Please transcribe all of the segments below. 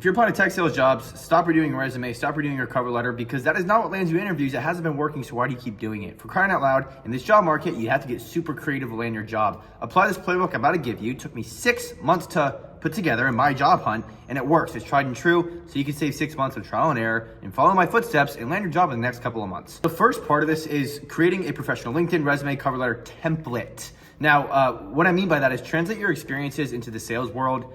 If you're applying to tech sales jobs, stop redoing your resume, stop redoing your cover letter, because that is not what lands you interviews. It hasn't been working, so why do you keep doing it? For crying out loud, in this job market, you have to get super creative to land your job. Apply this playbook I'm about to give you. It took me 6 months to put together in my job hunt, and it works. It's tried and true, so you can save 6 months of trial and error and follow my footsteps and land your job in the next couple of months. The first part of this is creating a professional LinkedIn resume cover letter template. Now, what I mean by that is translate your experiences into the sales world.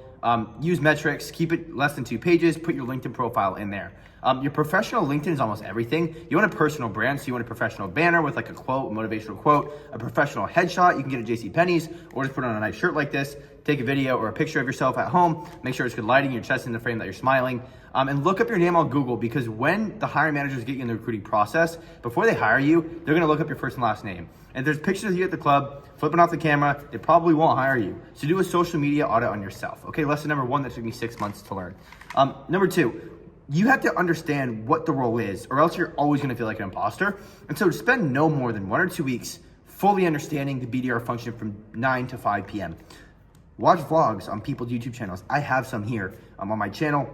Use metrics, keep it less than 2 pages, put your LinkedIn profile in there. Your professional LinkedIn is almost everything. You want a personal brand, so you want a professional banner with like a quote, a motivational quote, a professional headshot. You can get at JCPenney's or just put on a nice shirt like this, take a video or a picture of yourself at home, make sure it's good lighting, your chest in the frame that you're smiling, and look up your name on Google, because when the hiring managers get you in the recruiting process, before they hire you, they're gonna look up your first and last name. And if there's pictures of you at the club, flipping off the camera, they probably won't hire you. So do a social media audit on yourself. Okay, lesson number 1 that took me 6 months to learn. Number 2, you have to understand what the role is, or else you're always gonna feel like an imposter. And so spend no more than 1 or 2 weeks fully understanding the BDR function from 9 to 5 p.m. Watch vlogs on people's YouTube channels. I have some here on my channel.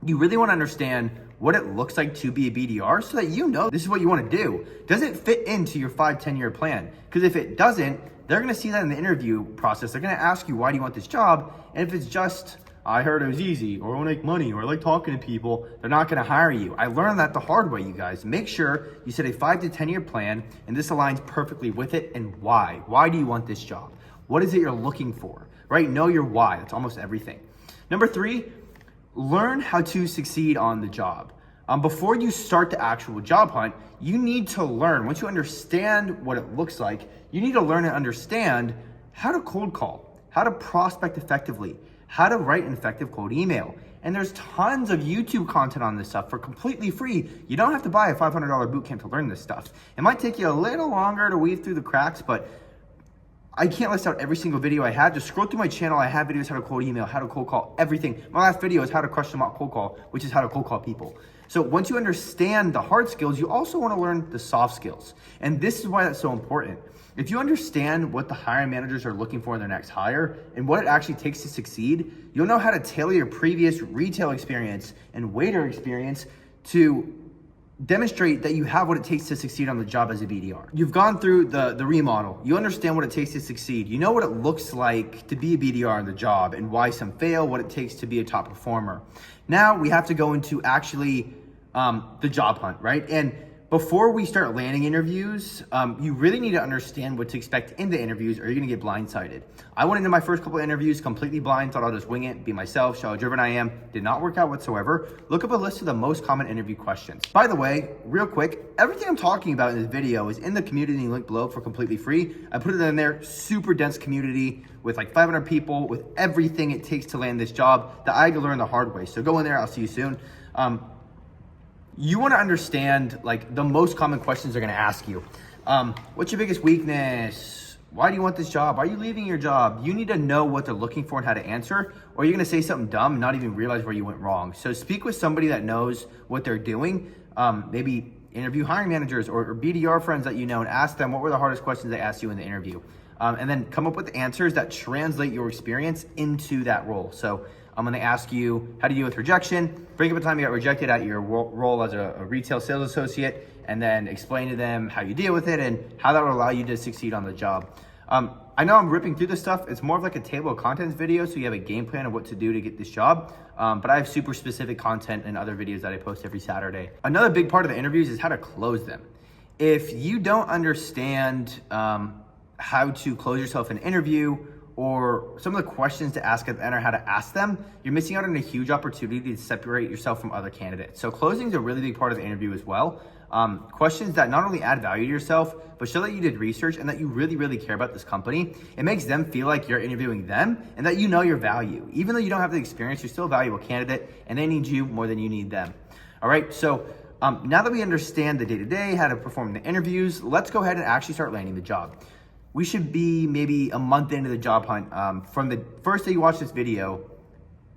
You really wanna understand what it looks like to be a BDR so that you know this is what you wanna do. Does it fit into your 5-10 year plan? Because if it doesn't, they're gonna see that in the interview process. They're gonna ask you, why do you want this job? And if it's just, I heard it was easy, or I wanna make money, or I like talking to people, they're not gonna hire you. I learned that the hard way, you guys. Make sure you set a 5 to 10 year plan, and this aligns perfectly with it, and why. Why do you want this job? What is it you're looking for, right? Know your why, that's almost everything. Number 3, learn how to succeed on the job. Before you start the actual job hunt, you need to learn. Once you understand what it looks like, you need to learn and understand how to cold call, how to prospect effectively, how to write an effective cold email. And there's tons of YouTube content on this stuff for completely free. You don't have to buy a $500 bootcamp to learn this stuff. It might take you a little longer to weave through the cracks, but I can't list out every single video I have. Just scroll through my channel. I have videos how to cold email, how to cold call, everything. My last video is how to crush the mock cold call, which is how to cold call people. So once you understand the hard skills, you also want to learn the soft skills. And this is why that's so important. If you understand what the hiring managers are looking for in their next hire and what it actually takes to succeed, you'll know how to tailor your previous retail experience and waiter experience to demonstrate that you have what it takes to succeed on the job as a BDR. You've gone through the remodel. You understand what it takes to succeed. You know what it looks like to be a BDR on the job and why some fail, what it takes to be a top performer. Now we have to go into actually the job hunt, right? And before we start landing interviews, you really need to understand what to expect in the interviews, or you're gonna get blindsided. I went into my first couple of interviews completely blind, thought I'll just wing it, be myself, show how driven I am. Did not work out whatsoever. Look up a list of the most common interview questions. By the way, real quick, everything I'm talking about in this video is in the community link below for completely free. I put it in there, super dense community with like 500 people, with everything it takes to land this job that I had to learn the hard way. So go in there, I'll see you soon. You want to understand like the most common questions they're going to ask you. What's your biggest weakness? Why do you want this job? Why are you leaving your job? You need to know what they're looking for and how to answer, or you're going to say something dumb and not even realize where you went wrong. So speak with somebody that knows what they're doing. Maybe interview hiring managers or BDR friends that you know, and ask them what were the hardest questions they asked you in the interview. And then come up with answers that translate your experience into that role. So I'm gonna ask you how to deal with rejection, bring up a time you got rejected at your role as a retail sales associate, and then explain to them how you deal with it and how that will allow you to succeed on the job. I know I'm ripping through this stuff. It's more of like a table of contents video, so you have a game plan of what to do to get this job. But I have super specific content and other videos that I post every Saturday. Another big part of the interviews is how to close them. If you don't understand how to close yourself in an interview, or some of the questions to ask at the end or how to ask them, you're missing out on a huge opportunity to separate yourself from other candidates. So closing is a really big part of the interview as well. Questions that not only add value to yourself, but show that you did research and that you really, really care about this company. It makes them feel like you're interviewing them and that you know your value. Even though you don't have the experience, you're still a valuable candidate and they need you more than you need them. All right, so now that we understand the day-to-day, how to perform the interviews, let's go ahead and actually start landing the job. We should be maybe a month into the job hunt. From the first day you watch this video,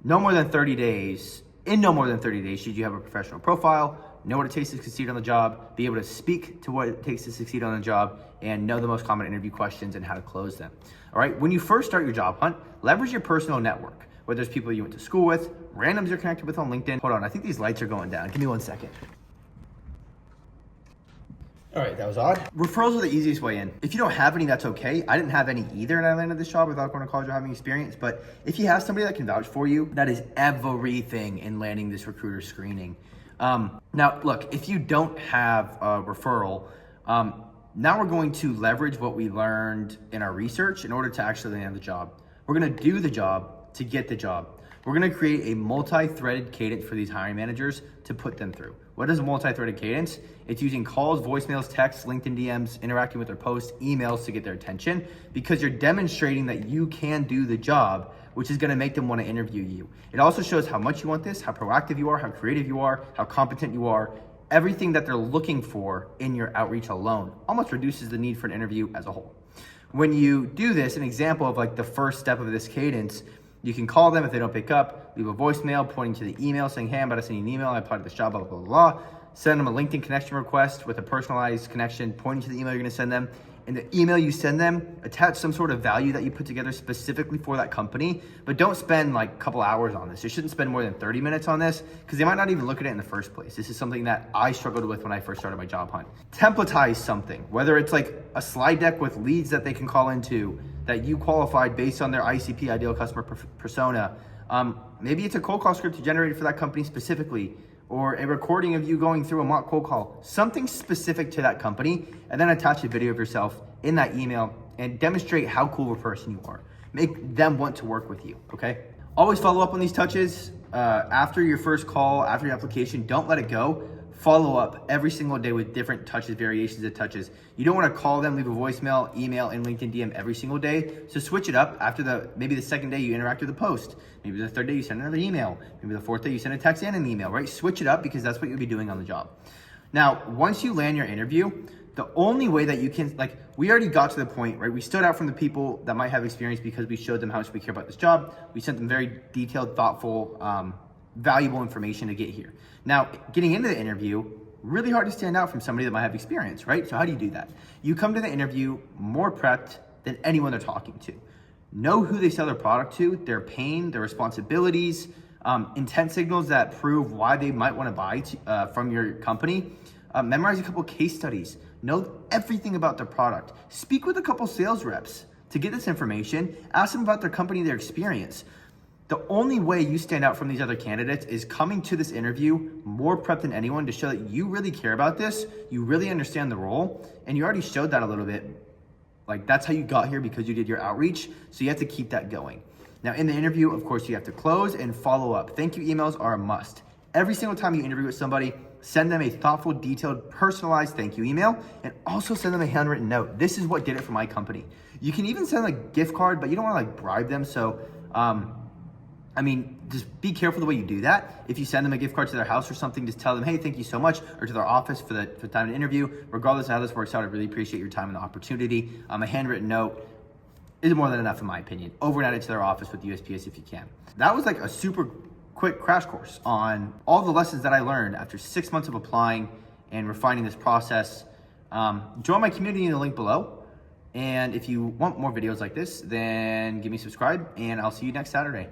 in no more than 30 days, should you have a professional profile, know what it takes to succeed on the job, be able to speak to what it takes to succeed on the job, and know the most common interview questions and how to close them. All right, when you first start your job hunt, leverage your personal network. whether it's people you went to school with, randoms you're connected with on LinkedIn. Hold on, I think these lights are going down. Give me 1 second. All right, that was odd. Referrals are the easiest way in. If you don't have any, that's okay. I didn't have any either, and I landed this job without going to college or having experience. But if you have somebody that can vouch for you, that is everything in landing this recruiter screening. Now, look, if you don't have a referral, now we're going to leverage what we learned in our research in order to actually land the job. We're going to do the job to get the job. We're going to create a multi-threaded cadence for these hiring managers to put them through. What is a multi-threaded cadence? It's using calls, voicemails, texts, LinkedIn DMs, interacting with their posts, emails to get their attention, because you're demonstrating that you can do the job, which is going to make them want to interview you. It also shows how much you want this, how proactive you are, how creative you are, how competent you are. Everything that they're looking for in your outreach alone almost reduces the need for an interview as a whole. When you do this, an example of like the first step of this cadence, you can call them if they don't pick up, leave a voicemail pointing to the email saying, hey, I'm about to send you an email, I applied to this job, blah, blah, blah, blah. Send them a LinkedIn connection request with a personalized connection pointing to the email you're gonna send them. In the email you send them, attach some sort of value that you put together specifically for that company, but don't spend like a couple hours on this. You shouldn't spend more than 30 minutes on this because they might not even look at it in the first place. This is something that I struggled with when I first started my job hunt. Templatize something, whether it's like a slide deck with leads that they can call into that you qualified based on their ICP, ideal customer persona. Maybe it's a cold call script you generated for that company specifically, or a recording of you going through a mock cold call, something specific to that company, and then attach a video of yourself in that email and demonstrate how cool of a person you are. Make them want to work with you, okay? Always follow up on these touches. After your first call, after your application, don't let it go. Follow up every single day with different touches, variations of touches. You don't want to call them, leave a voicemail, email, and LinkedIn DM every single day. So switch it up. After maybe the second day you interact with a post. Maybe the third day you send another email. Maybe the fourth day you send a text and an email, right? Switch it up because that's what you'll be doing on the job. Now, once you land your interview, the only way that you can, like, we already got to the point, right? We stood out from the people that might have experience because we showed them how much we care about this job. We sent them very detailed, thoughtful, valuable information to get here. Now, getting into the interview, really hard to stand out from somebody that might have experience, right? So how do you do that? You come to the interview more prepped than anyone they're talking to. Know who they sell their product to, their pain, their responsibilities, intent signals that prove why they might want to buy from your company. Memorize a couple case studies. Know everything about their product. Speak with a couple sales reps to get this information. Ask them about their company, their experience. The only way you stand out from these other candidates is coming to this interview more prepped than anyone to show that you really care about this, you really understand the role, and you already showed that a little bit. Like, that's how you got here because you did your outreach, so you have to keep that going. Now, in the interview, of course, you have to close and follow up. Thank you emails are a must. Every single time you interview with somebody, send them a thoughtful, detailed, personalized thank you email, and also send them a handwritten note. This is what did it for my company. You can even send a gift card, but you don't want to like bribe them, so just be careful the way you do that. If you send them a gift card to their house or something, just tell them, hey, thank you so much, or to their office for the time to interview. Regardless of how this works out, I really appreciate your time and the opportunity. A handwritten note is more than enough in my opinion. Overnight it to their office with USPS if you can. That was like a super quick crash course on all the lessons that I learned after 6 months of applying and refining this process. Join my community in the link below. And if you want more videos like this, then give me a subscribe and I'll see you next Saturday.